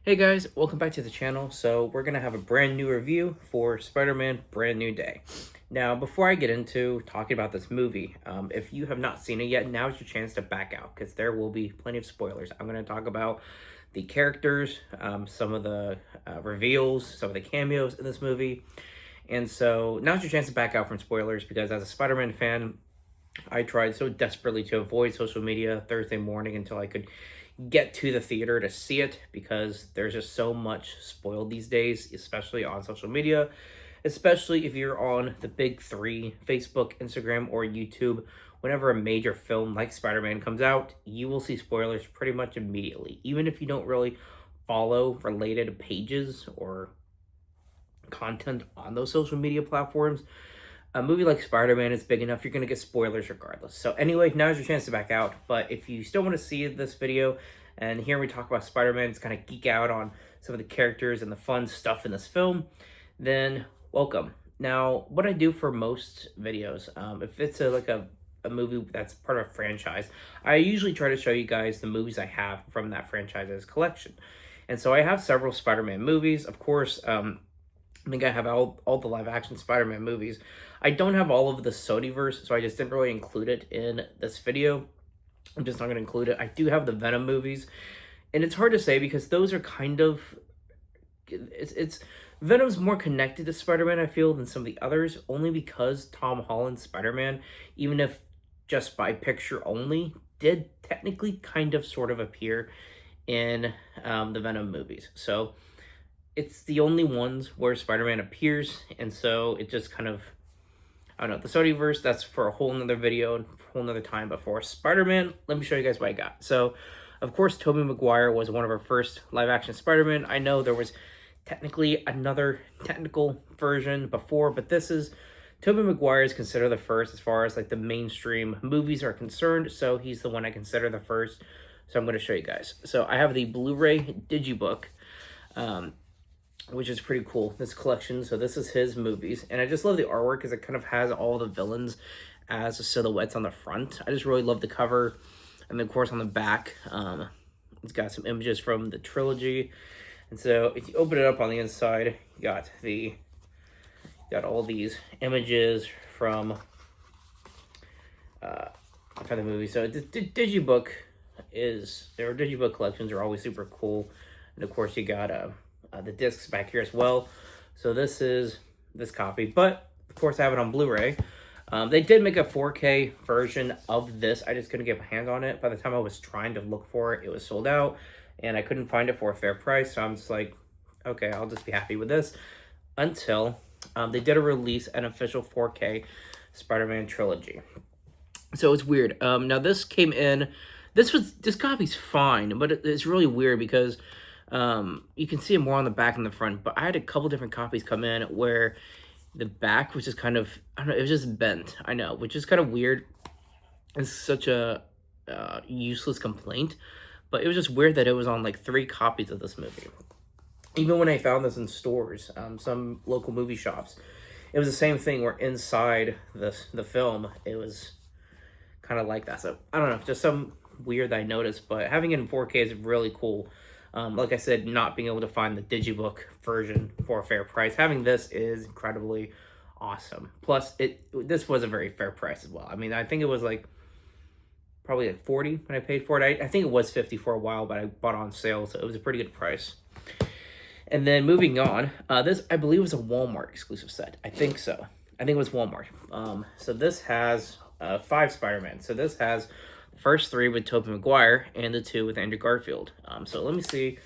Hey guys, welcome back to the channel. So we're going to have a brand new review for Spider-Man Brand New Day. Now, before I get into talking about this movie, if you have not seen it yet, now's your chance to back out because there will be plenty of spoilers. I'm going to talk about the characters, some of the reveals, some of the cameos in this movie. And so now's your chance to back out from spoilers because as a Spider-Man fan, I tried so desperately to avoid social media Thursday morning until I could get to the theater to see it because there's just so much spoiled these days, especially on social media, especially if you're on the big three Facebook, Instagram, or YouTube. Whenever a major film like Spider Man comes out, you will see spoilers pretty much immediately, even if you don't really follow related pages or content on those social media platforms. A movie like Spider-Man is big enough, you're going to get spoilers regardless. So anyway, now's your chance to back out. But if you still want to see this video and hear me talk about Spider-Man, just kind of geek out on some of the characters and the fun stuff in this film, then welcome. Now, what I do for most videos, if it's a movie that's part of a franchise, I usually try to show you guys the movies I have from that franchise's collection. And so I have several Spider-Man movies. Of course, I think I have all the live action Spider-Man movies. I don't have all of the Sonyverse, so I just didn't really include it in this video. I'm just not going to include it. I do have the Venom movies, and it's hard to say because those are kind of it's Venom's more connected to Spider-Man, I feel, than some of the others, only because Tom Holland's Spider-Man, even if just by picture only, did technically kind of sort of appear in the Venom movies. So it's the only ones where Spider-Man appears, and so it just kind of, I don't know, the Sonyverse, that's for a whole nother video, a whole nother time. But for Spider-Man, let me show you guys what I got. So, of course, Tobey Maguire was one of our first live-action Spider-Man. I know there was technically another technical version before, but this is, Tobey Maguire is considered the first as far as like the mainstream movies are concerned, so he's the one I consider the first. So I'm going to show you guys. So I have the Blu-ray Digibook, which is pretty cool, this collection. So this is his movies, and I just love the artwork because it kind of has all the villains as silhouettes on the front. I just really love the cover, and then of course on the back, it's got some images from the trilogy. And so if you open it up on the inside, you got all these images from the movie. So the Digibook their Digibook collections are always super cool, and of course you got the discs back here as well. So this is this copy, but of course I have it on Blu-ray. They did make a 4K version of this. I just couldn't get my hands on it. By the time I was trying to look for it, it was sold out, and I couldn't find it for a fair price. So I'm just like, okay, I'll just be happy with this until they did release an official 4K Spider-Man trilogy. So it's weird. Now this came in. This copy's fine, but it's really weird because you can see it more on the back than the front. But I had a couple different copies come in where the back was just kind of, I don't know, it was just bent. I know, which is kind of weird. It's such a useless complaint, but it was just weird that it was on like 3 copies of this movie. Even when I found this in stores, some local movie shops, it was the same thing where inside the film, it was kind of like that. So I don't know, just some weird that I noticed, but having it in 4K is really cool. Like I said, not being able to find the Digibook version for a fair price, having this is incredibly awesome. Plus, this was a very fair price as well. I mean, I think it was like probably like 40 when I paid for it. I think it was 50 for a while, but I bought it on sale, so it was a pretty good price. And then moving on, this I believe was a Walmart exclusive set. I think so. I think it was Walmart. So this has 5 Spider-Man. So this has the first 3 with Tobey Maguire and the 2 with Andrew Garfield. So let me see.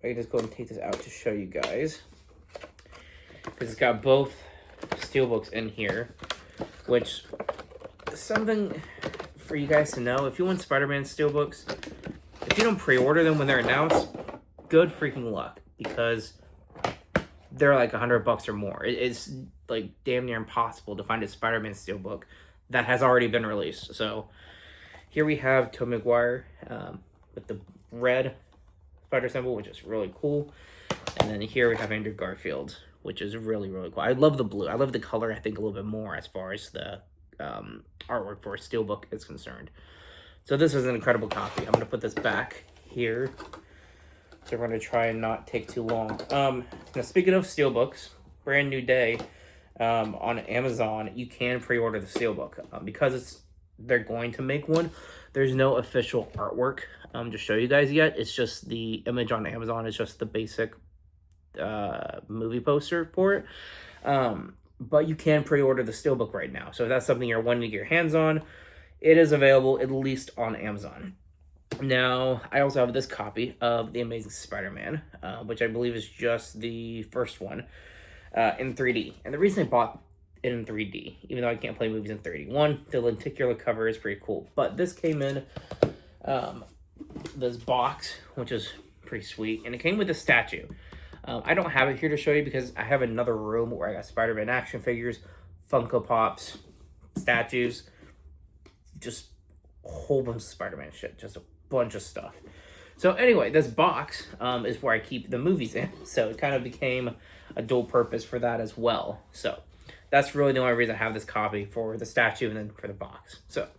I can just go and take this out to show you guys. Because it's got both steelbooks in here, which is something for you guys to know. If you want Spider-Man steelbooks, if you don't pre-order them when they're announced, good freaking luck, because they're like $100 or more. It's like damn near impossible to find a Spider-Man steelbook that has already been released. So here we have Tobey Maguire with the red spider symbol, which is really cool. And then here we have Andrew Garfield, which is really, really cool. I love the blue. I love the color, I think, a little bit more as far as the artwork for a steelbook is concerned. So this is an incredible copy. I'm going to put this back here So we're going to try and not take too long. Now speaking of steelbooks, brand new day on Amazon, you can pre-order the steelbook because they're going to make one. There's no official artwork to show you guys yet. It's just the image on Amazon is just the basic movie poster for it. But you can pre-order the steelbook right now. So if that's something you're wanting to get your hands on, it is available at least on Amazon. Now, I also have this copy of The Amazing Spider-Man, which I believe is just the first one in 3D. And the reason I bought it in 3D, even though I can't play movies in 3D, one, the lenticular cover is pretty cool. But this came in this box, which is pretty sweet, and it came with a statue. I don't have it here to show you because I have another room where I got Spider-Man action figures, Funko Pops, statues, just a whole bunch of Spider-Man shit, just a bunch of stuff. So anyway, this box is where I keep the movies in, so it kind of became a dual purpose for that as well. So that's really the only reason I have this copy, for the statue and then for the box. So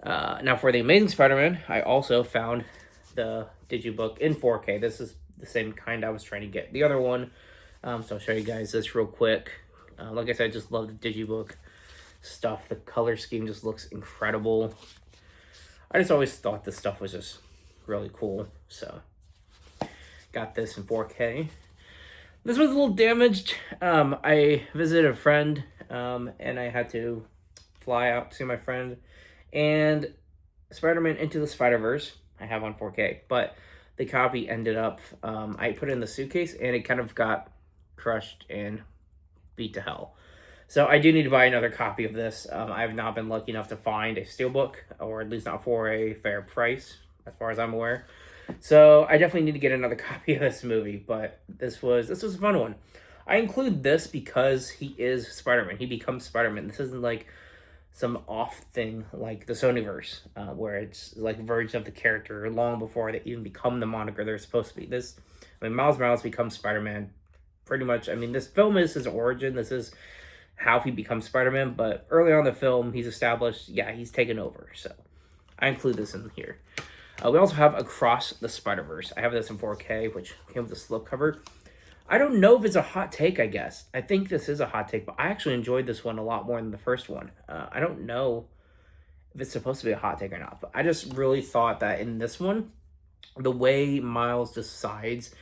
now for The Amazing Spider-Man, I also found the Digibook in 4K. This is the same kind I was trying to get the other one. So I'll show you guys this real quick. Like I said, I just love the Digibook stuff. The color scheme just looks incredible. I just always thought this stuff was just really cool. So got this in 4K. This was a little damaged. I visited a friend and I had to fly out to see my friend. And Spider-Man Into the Spider-Verse I have on 4K, but the copy ended up, I put it in the suitcase and it kind of got crushed and beat to hell. So I do need to buy another copy of this. I have not been lucky enough to find a steelbook, or at least not for a fair price, as far as I'm aware. So I definitely need to get another copy of this movie, but this was a fun one. I include this because he is Spider-Man. He becomes Spider-Man. This isn't like some off thing like the Sonyverse, where it's like a version of the character long before they even become the moniker they're supposed to be. Miles Morales becomes Spider-Man pretty much. I mean, this film is his origin. This is how he becomes Spider-Man, but early on in the film, he's established, yeah, he's taken over. So I include this in here. We also have Across the Spider-Verse. I have this in 4K, which came with a slipcover. I don't know if it's a hot take, I guess. I think this is a hot take, but I actually enjoyed this one a lot more than the first one. I don't know if it's supposed to be a hot take or not, but I just really thought that in this one, the way Miles decides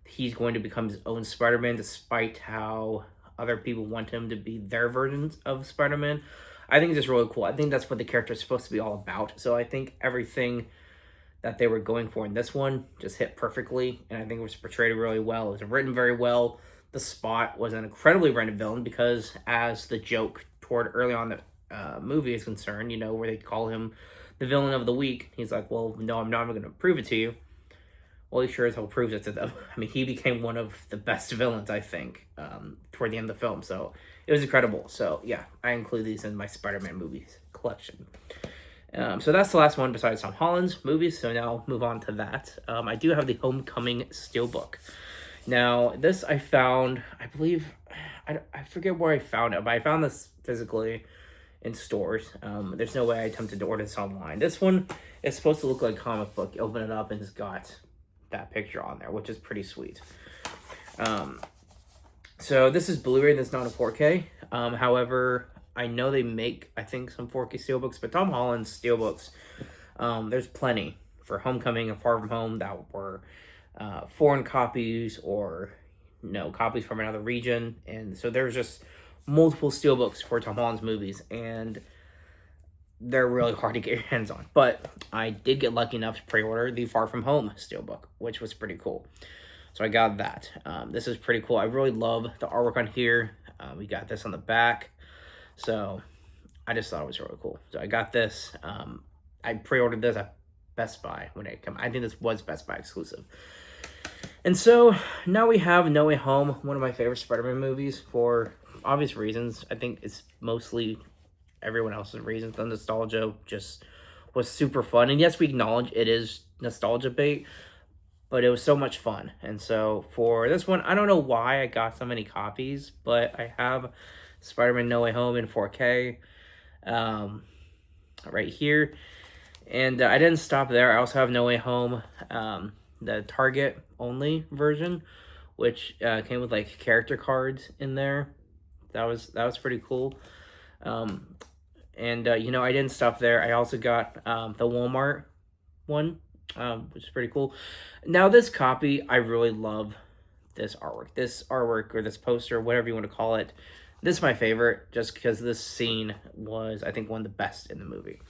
he's going to become his own Spider-Man, despite how other people want him to be their versions of Spider-Man, I think it's just really cool. I think that's what the character is supposed to be all about. So I think everything that they were going for in this one just hit perfectly, and I think it was portrayed really well. It was written very well. The Spot was an incredibly rented villain because, as the joke toward early on the movie is concerned, you know, where they call him the villain of the week, he's like, well, no, I'm not going to prove it to you. Well, he sure as hell proves it to them. I mean, he became one of the best villains, I think, toward the end of the film. So it was incredible. So yeah, I include these in my Spider-Man movies collection. So that's the last one besides Tom Holland's movies. So now I'll move on to that. I do have the Homecoming Steelbook. Now, this I found, I believe, I forget where I found it, but I found this physically in stores. There's no way I attempted to order this online. This one is supposed to look like a comic book. You open it up and it's got that picture on there, which is pretty sweet. So this is Blu-ray, that's not a 4K. However, I know they make, I think, some 4K steelbooks, but Tom Holland's steelbooks, there's plenty for Homecoming and Far From Home that were foreign copies or, you know, copies from another region. And so there's just multiple steelbooks for Tom Holland's movies, and they're really hard to get your hands on. But I did get lucky enough to pre-order the Far From Home steelbook, which was pretty cool. So I got that. This is pretty cool. I really love the artwork on here. We got this on the back. So I just thought it was really cool. So I got this. I pre-ordered this at Best Buy when it came. I think this was Best Buy exclusive. And so now we have No Way Home, one of my favorite Spider-Man movies for obvious reasons. I think it's mostly everyone else's reasons. The nostalgia just was super fun. And yes, we acknowledge it is nostalgia bait, but it was so much fun. And so for this one, I don't know why I got so many copies, but I have Spider-Man No Way Home in 4K right here. And I didn't stop there. I also have No Way Home the Target only version, which came with like character cards in there. That was pretty cool. Um, and you know, I didn't stop there. I also got the Walmart one, which is pretty cool. Now this copy, I really love this artwork. This artwork or this poster, whatever you want to call it. This is my favorite just because this scene was, I think, one of the best in the movie.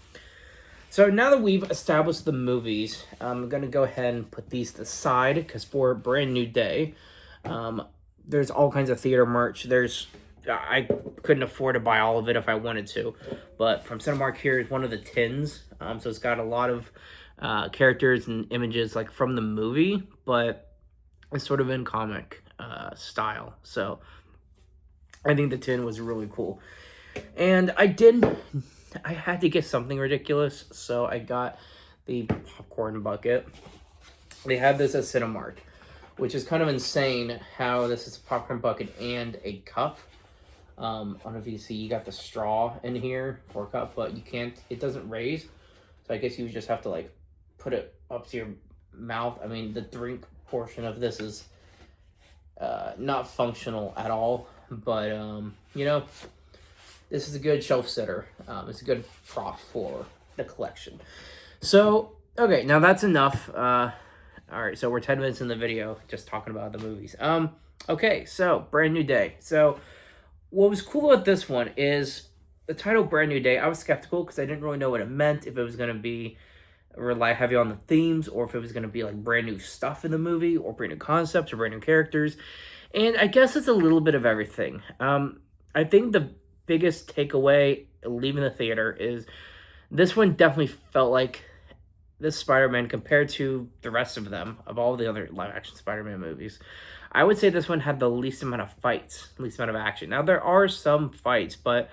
So now that we've established the movies, I'm going to go ahead and put these to the side because for a brand new day, there's all kinds of theater merch. I couldn't afford to buy all of it if I wanted to, but from Cinemark here is one of the tins. So it's got a lot of characters and images like from the movie, but it's sort of in comic style. So I think the tin was really cool. And I had to get something ridiculous, so I got the popcorn bucket. They have this at Cinemark, which is kind of insane how this is a popcorn bucket and a cup. I don't know if you see, you got the straw in here for a cup, but you can't, it doesn't raise. So I guess you just have to like put it up to your mouth. I mean, the drink portion of this is not functional at all, but you know, this is a good shelf sitter. It's a good prop for the collection. So, okay, now that's enough. All right, so we're 10 minutes in the video just talking about the movies. Okay, so Brand New Day. So what was cool about this one is the title Brand New Day. I was skeptical because I didn't really know what it meant, if it was going to be rely heavy on the themes or if it was going to be like brand new stuff in the movie or brand new concepts or brand new characters. And I guess it's a little bit of everything. I think the biggest takeaway leaving the theater is this one definitely felt like this Spider-Man compared to the rest of them, of all the other live-action Spider-Man movies. I would say this one had the least amount of fights, least amount of action. Now, there are some fights, but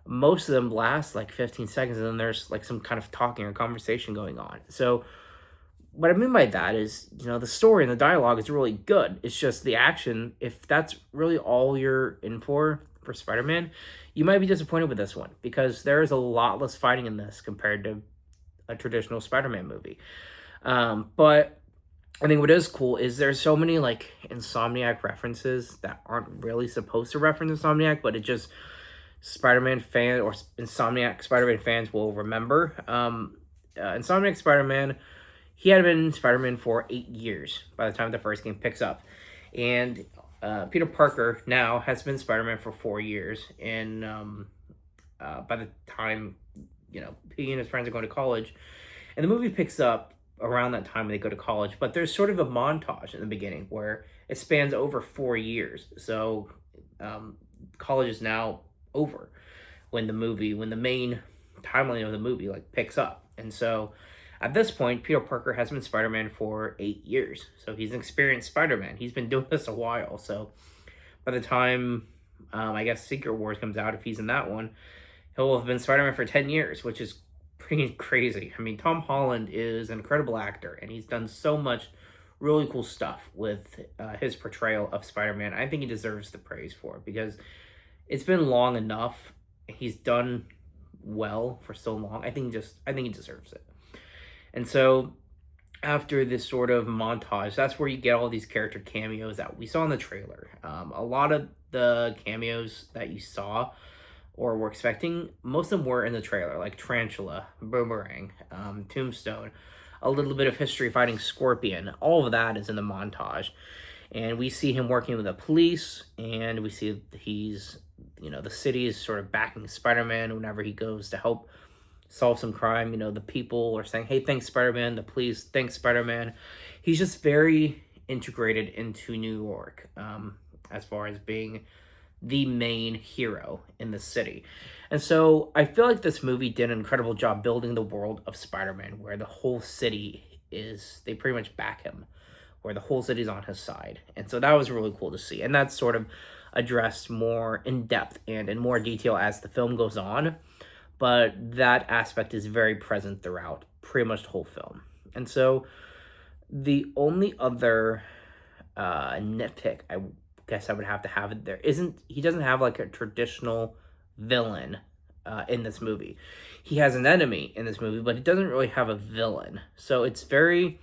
most of them last like 15 seconds, and then there's like some kind of talking or conversation going on. So what I mean by that is, you know, the story and the dialogue is really good. It's just the action, if that's really all you're in for Spider-Man, you might be disappointed with this one because there is a lot less fighting in this compared to a traditional Spider-Man movie. But I think what is cool is there's so many like Insomniac references that aren't really supposed to reference Insomniac, but it just Spider-Man fan or Insomniac Spider-Man fans will remember. Insomniac Spider-Man, he had been Spider-Man for 8 years by the time the first game picks up. And Peter Parker now has been Spider-Man for 4 years. And by the time, you know, he and his friends are going to college. And the movie picks up around that time when they go to college. But there's sort of a montage in the beginning where it spans over 4 years. So college is now over when the main timeline of the movie like picks up. And so at this point, Peter Parker has been Spider-Man for 8 years. So he's an experienced Spider-Man. He's been doing this a while. So by the time, I guess, Secret Wars comes out, if he's in that one, he'll have been Spider-Man for 10 years, which is pretty crazy. I mean, Tom Holland is an incredible actor, and he's done so much really cool stuff with his portrayal of Spider-Man. I think he deserves the praise for it because it's been long enough. He's done well for so long. I think he deserves it. And so after this sort of montage, that's where you get all these character cameos that we saw in the trailer. A lot of the cameos that you saw or were expecting, most of them were in the trailer, like Tarantula, Boomerang, Tombstone, a little bit of history fighting Scorpion. All of that is in the montage. And we see him working with the police, and we see he's, you know, the city is sort of backing Spider-Man whenever he goes to help solve some crime. You know, the people are saying, hey, thanks, Spider-Man. The police, thanks, Spider-Man. He's just very integrated into New York as far as being the main hero in the city. And so I feel like this movie did an incredible job building the world of Spider-Man, where the whole city they pretty much back him, where the whole city's on his side. And so that was really cool to see. And that's sort of addressed more in depth and in more detail as the film goes on. But that aspect is very present throughout pretty much the whole film. And so the only other nitpick I guess I would have to have it there he doesn't have like a traditional villain in this movie. He has an enemy in this movie, but he doesn't really have a villain. So it's very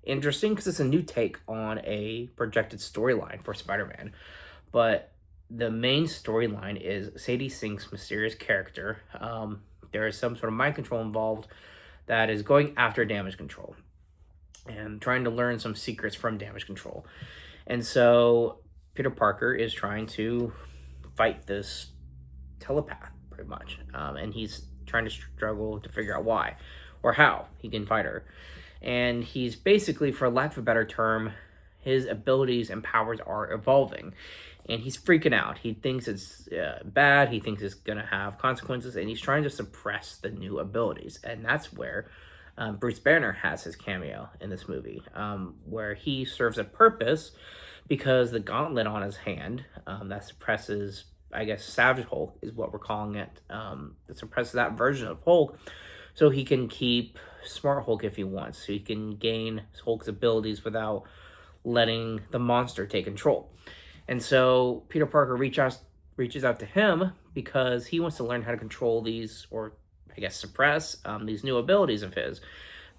interesting because it's a new take on a projected storyline for Spider-Man. But the main storyline is Sadie Sink's mysterious character. There is some sort of mind control involved that is going after Damage Control and trying to learn some secrets from Damage Control. And so Peter Parker is trying to fight this telepath, pretty much. And he's trying to struggle to figure out why or how he can fight her. And he's basically, for lack of a better term, his abilities and powers are evolving. And he's freaking out. He thinks it's bad. He thinks it's going to have consequences. And he's trying to suppress the new abilities. And that's where Bruce Banner has his cameo in this movie, where he serves a purpose because the gauntlet on his hand that suppresses, I guess, Savage Hulk is what we're calling it, that suppresses that version of Hulk, so he can keep Smart Hulk if he wants, so he can gain Hulk's abilities without letting the monster take control. And so Peter Parker reaches out to him because he wants to learn how to control these, or I guess suppress these new abilities of his,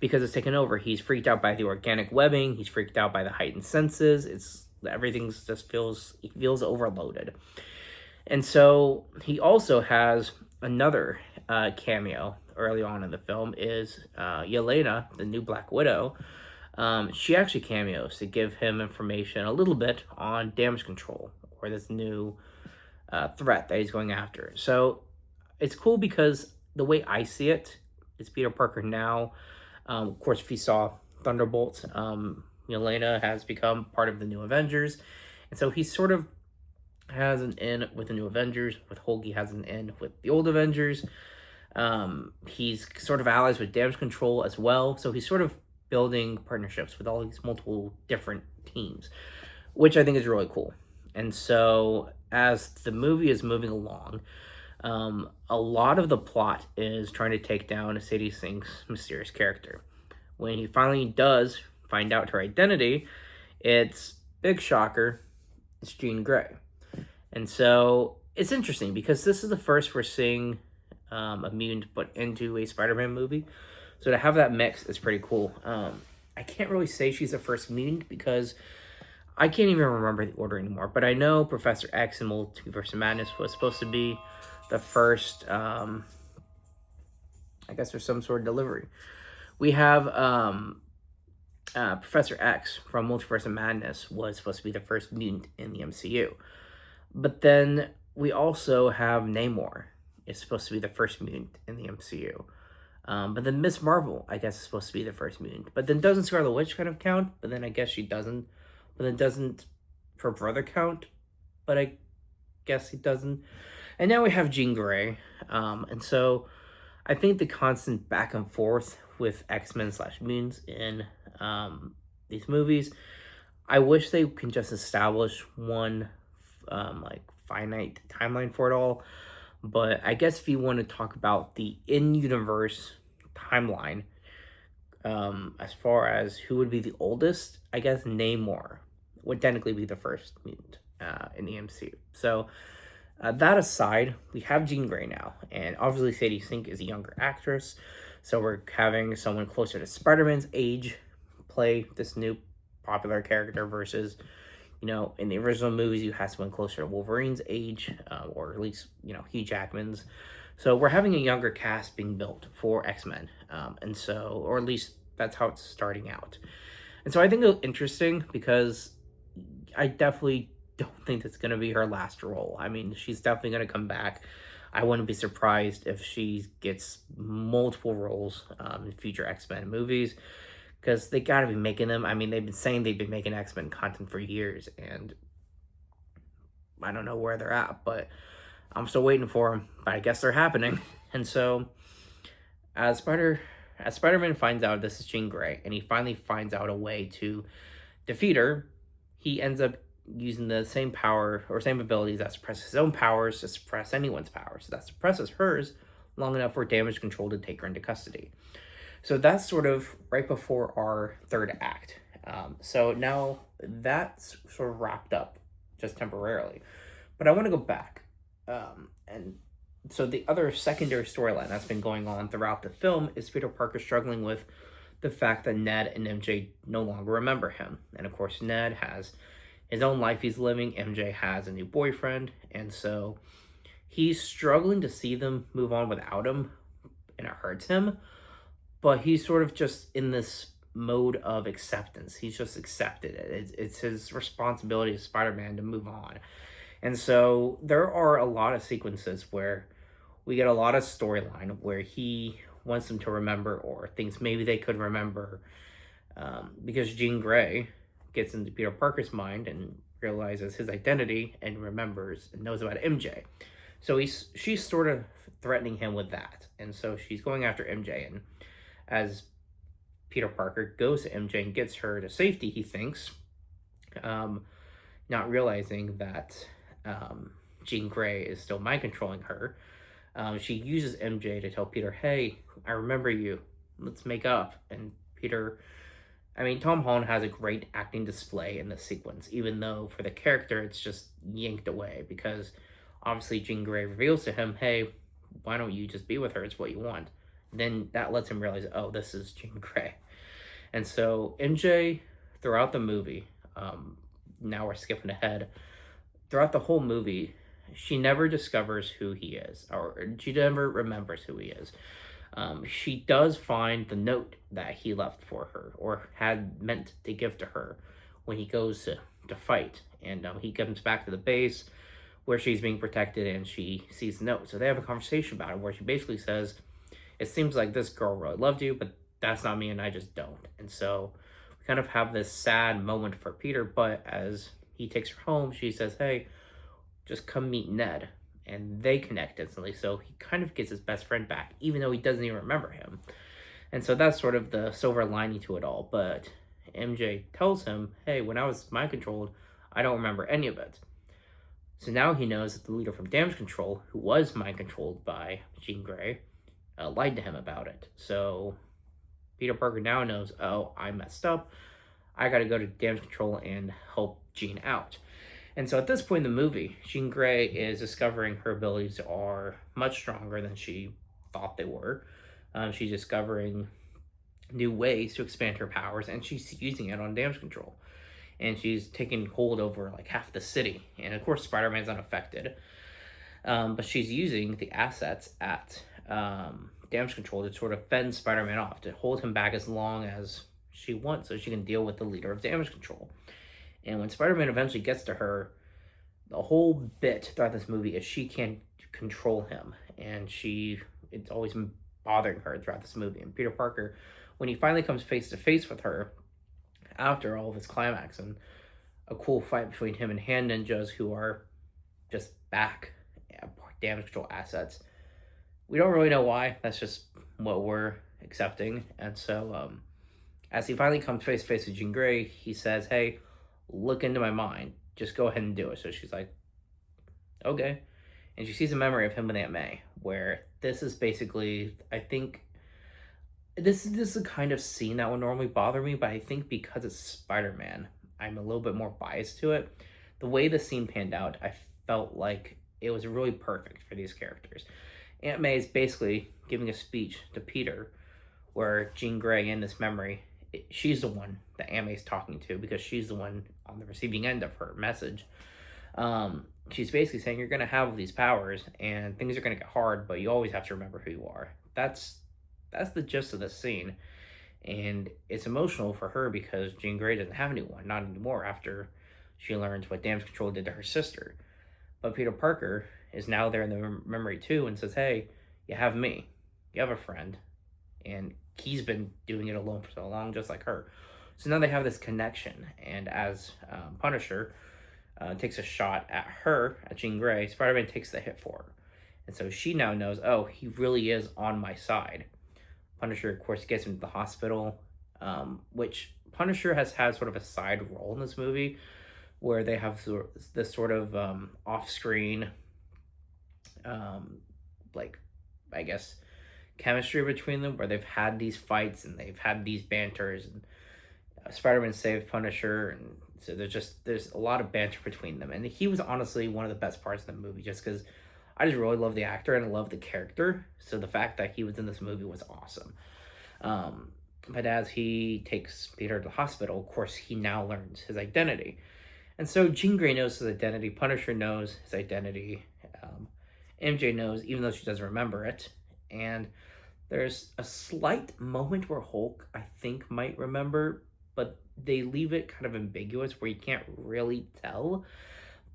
because it's taken over. He's freaked out by the organic webbing. He's freaked out by the heightened senses. Everything's just he feels overloaded. And so he also has another cameo early on in the film is Yelena, the new Black Widow. She actually cameos to give him information a little bit on Damage Control, or this new threat that he's going after. So it's cool because the way I see it is Peter Parker now. Of course, if you saw Thunderbolts, Yelena has become part of the new Avengers. And so he sort of has an in with the new Avengers. With Hulk, he has an in with the old Avengers. He's sort of allies with Damage Control as well. So he's sort of building partnerships with all these multiple different teams, which I think is really cool. And so as the movie is moving along, a lot of the plot is trying to take down Sadie Sink's mysterious character. When he finally does find out her identity, it's big shocker, it's Jean Grey. And so it's interesting because this is the first we're seeing a mutant put into a Spider-Man movie. So to have that mix is pretty cool. I can't really say she's the first mutant because I can't even remember the order anymore. But I know Professor X in Multiverse of Madness was supposed to be the first, I guess there's some sort of delivery. We have Professor X from Multiverse of Madness was supposed to be the first mutant in the MCU. But then we also have Namor is supposed to be the first mutant in the MCU. But then Miss Marvel, I guess, is supposed to be the first mutant. But then doesn't Scarlet Witch kind of count? But then I guess she doesn't. But then doesn't her brother count? But I guess he doesn't. And now we have Jean Grey. And so I think the constant back and forth with X-Men / mutants in these movies, I wish they can just establish one finite timeline for it all. But I guess if you want to talk about the in-universe timeline, as far as who would be the oldest, I guess Namor would technically be the first mutant in the MCU. So that aside, we have Jean Grey now, and obviously Sadie Sink is a younger actress, so we're having someone closer to Spider-Man's age play this new popular character versus, in the original movies, you had someone closer to Wolverine's age, or at least, Hugh Jackman's. So we're having a younger cast being built for X-Men, and so, or at least that's how it's starting out. And so I think it's interesting because I definitely don't think that's going to be her last role. I mean, she's definitely going to come back. I wouldn't be surprised if she gets multiple roles in future X-Men movies, because they got to be making them. I mean, they've been saying they've been making X-Men content for years, and I don't know where they're at, but I'm still waiting for them, but I guess they're happening. And so as Spider-Man finds out this is Jean Grey, and he finally finds out a way to defeat her, he ends up using the same power or same abilities that suppress his own powers to suppress anyone's powers. So that suppresses hers long enough for Damage Control to take her into custody. So that's sort of right before our third act. So now that's sort of wrapped up just temporarily. But I want to go back. And so the other secondary storyline that's been going on throughout the film is Peter Parker struggling with the fact that Ned and MJ no longer remember him. And of course, Ned has his own life he's living, MJ has a new boyfriend, and so he's struggling to see them move on without him, and it hurts him, but he's sort of just in this mode of acceptance. He's just accepted it. It's his responsibility as Spider-Man to move on. And so there are a lot of sequences where we get a lot of storyline where he wants them to remember or things maybe they could remember, because Jean Grey gets into Peter Parker's mind and realizes his identity and remembers and knows about MJ. So she's sort of threatening him with that. And so she's going after MJ. And as Peter Parker goes to MJ and gets her to safety, he thinks, not realizing that Jean Grey is still mind controlling her. She uses MJ to tell Peter, hey, I remember you. Let's make up. And Peter, I mean, Tom Holland has a great acting display in this sequence, even though for the character, it's just yanked away because obviously Jean Grey reveals to him, hey, why don't you just be with her? It's what you want. Then that lets him realize, oh, this is Jean Grey. And so MJ, throughout the movie, now we're skipping ahead, throughout the whole movie, she never discovers who he is, or she never remembers who he is. She does find the note that he left for her, or had meant to give to her when he goes to fight. And he comes back to the base where she's being protected and she sees the note. So they have a conversation about it where she basically says, it seems like this girl really loved you, but that's not me and I just don't. And so we kind of have this sad moment for Peter, but as he takes her home, she says, hey, just come meet Ned. And they connect instantly. So he kind of gets his best friend back, even though he doesn't even remember him. And so that's sort of the silver lining to it all. But MJ tells him, hey, when I was mind controlled, I don't remember any of it. So now he knows that the leader from Damage Control, who was mind controlled by Jean Grey, lied to him about it. So Peter Parker now knows, oh, I messed up. I got to go to Damage Control and help Jean out. And so at this point in the movie, Jean Grey is discovering her abilities are much stronger than she thought they were. She's discovering new ways to expand her powers, and she's using it on Damage Control. And she's taking hold over like half the city. And of course, Spider-Man's unaffected. But she's using the assets at Damage Control to sort of fend Spider-Man off, to hold him back as long as she wants so she can deal with the leader of Damage Control. And when Spider-Man eventually gets to her, the whole bit throughout this movie is she can't control him. And it's always been bothering her throughout this movie. And Peter Parker, when he finally comes face to face with her, after all of this climax and a cool fight between him and Hand Ninjas, who are just back at Damage Control assets, we don't really know why. That's just what we're accepting. And so as he finally comes face to face with Jean Grey, he says, hey, look into my mind. Just go ahead and do it. So she's like, okay. And she sees a memory of him with Aunt May, where this is basically, I think, this is the kind of scene that would normally bother me, but I think because it's Spider-Man, I'm a little bit more biased to it. The way the scene panned out, I felt like it was really perfect for these characters. Aunt May is basically giving a speech to Peter, where Jean Grey, in this memory, she's the one that Aunt May's talking to because she's the one on the receiving end of her message. She's basically saying you're going to have these powers and things are going to get hard, but you always have to remember who you are. That's the gist of this scene. And it's emotional for her because Jean Grey doesn't have anyone, not anymore, after she learns what Damage Control did to her sister. But Peter Parker is now there in the memory too and says, hey, you have me. You have a friend. And he's been doing it alone for so long, just like her. So now they have this connection. And as Punisher takes a shot at her, at Jean Grey, Spider-Man takes the hit for her. And so she now knows, oh, he really is on my side. Punisher, of course, gets him to the hospital, which Punisher has had sort of a side role in this movie, where they have this sort of off-screen, like, I guess, chemistry between them, where they've had these fights and they've had these banters, and Spider-Man saved Punisher, and so there's a lot of banter between them. And he was honestly one of the best parts of the movie, just because I just really love the actor and I love the character. So the fact that he was in this movie was awesome. But as he takes Peter to the hospital, of course, he now learns his identity. And so Jean Grey knows his identity, Punisher knows his identity, MJ knows, even though she doesn't remember it. And there's a slight moment where Hulk, I think, might remember, but they leave it kind of ambiguous where you can't really tell.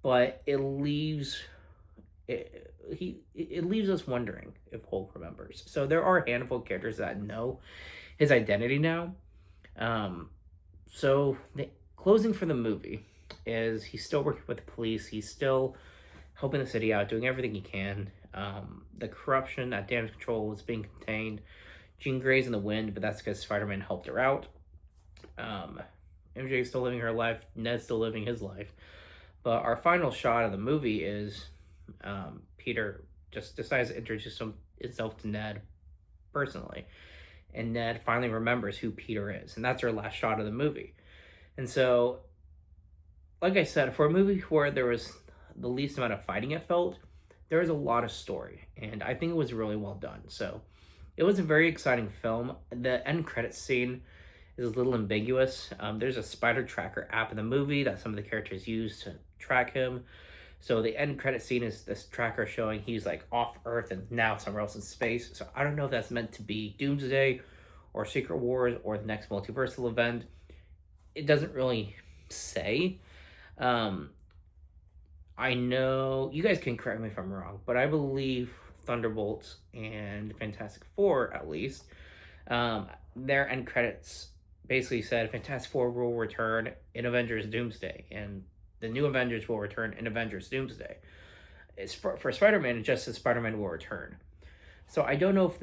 But it leaves us wondering if Hulk remembers. So there are a handful of characters that know his identity now. So the closing for the movie is he's still working with the police. He's still helping the city out, doing everything he can. The corruption, that damage control is being contained. Jean Grey's in the wind, but that's because Spider-Man helped her out. MJ is still living her life. Ned's still living his life. But our final shot of the movie is Peter just decides to introduce himself to Ned personally. And Ned finally remembers who Peter is. And that's our last shot of the movie. And so, like I said, for a movie where there was the least amount of fighting it felt, there was a lot of story. And I think it was really well done. So it was a very exciting film. The end credits scene is a little ambiguous. There's a spider tracker app in the movie that some of the characters use to track him. So the end credit scene is this tracker showing he's like off Earth and now somewhere else in space. So I don't know if that's meant to be Doomsday or Secret Wars or the next multiversal event. It doesn't really say. I know, you guys can correct me if I'm wrong, but I believe Thunderbolts and Fantastic Four, at least, their end credits basically said Fantastic Four will return in Avengers Doomsday, and the new Avengers will return in Avengers Doomsday. It's for Spider-Man, it just says Spider-Man will return. So I don't know if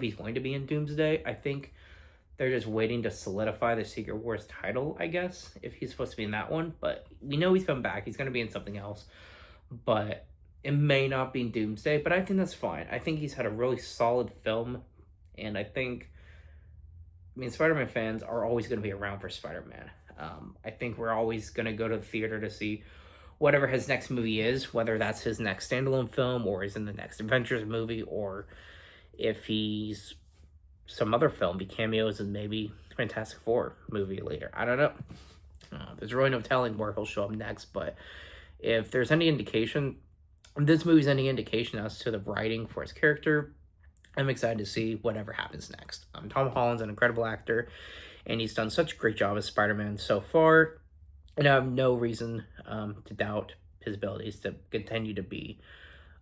he's going to be in Doomsday. I think they're just waiting to solidify the Secret Wars title, I guess, if he's supposed to be in that one. But we know he's coming back. He's going to be in something else. But it may not be in Doomsday, but I think that's fine. I think he's had a really solid film. And I mean, Spider-Man fans are always going to be around for Spider-Man. I think we're always going to go to the theater to see whatever his next movie is, whether that's his next standalone film or is in the next Avengers movie, or if he's some other film, be cameos in maybe Fantastic Four movie later. I don't know. There's really no telling where he'll show up next, but if there's any indication, this movie's any indication as to the writing for his character, I'm excited to see whatever happens next. Tom Holland's an incredible actor, and he's done such a great job as Spider-Man so far, and I have no reason to doubt his abilities to continue to be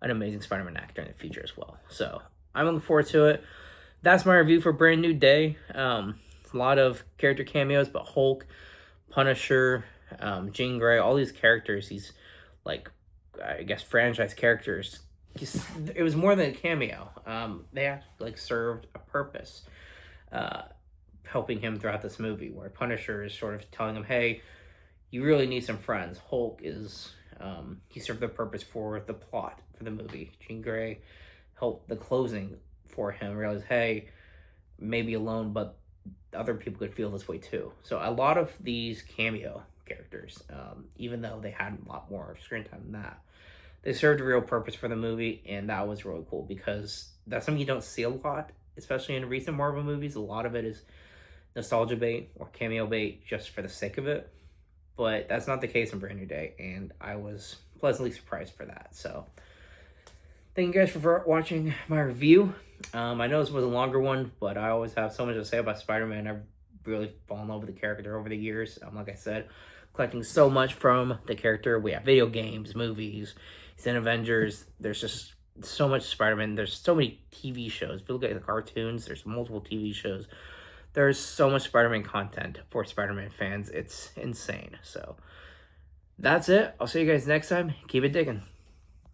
an amazing Spider-Man actor in the future as well. So I'm looking forward to it. That's my review for Brand New Day. A lot of character cameos, but Hulk, Punisher, Jean Grey, all these characters, these, like, I guess, franchise characters, it was more than a cameo. They actually, like, served a purpose, helping him throughout this movie, where Punisher is sort of telling him, hey, you really need some friends. Hulk is, he served the purpose for the plot for the movie. Jean Grey helped the closing for him, realize, hey, maybe alone, but other people could feel this way too. So a lot of these cameo characters, even though they had a lot more screen time than that, they served a real purpose for the movie, and that was really cool because that's something you don't see a lot, especially in recent Marvel movies. A lot of it is nostalgia bait or cameo bait just for the sake of it, but that's not the case in Brand New Day, and I was pleasantly surprised for that. So thank you guys for watching my review. I know this was a longer one, but I always have so much to say about Spider-Man. I've really fallen in love with the character over the years. Like I said, collecting so much from the character. We have video games, movies, he's in Avengers. There's just so much Spider-Man. There's so many TV shows. If you look at the cartoons, there's multiple TV shows. There's so much Spider-Man content for Spider-Man fans. It's insane. So that's it. I'll see you guys next time. Keep it digging.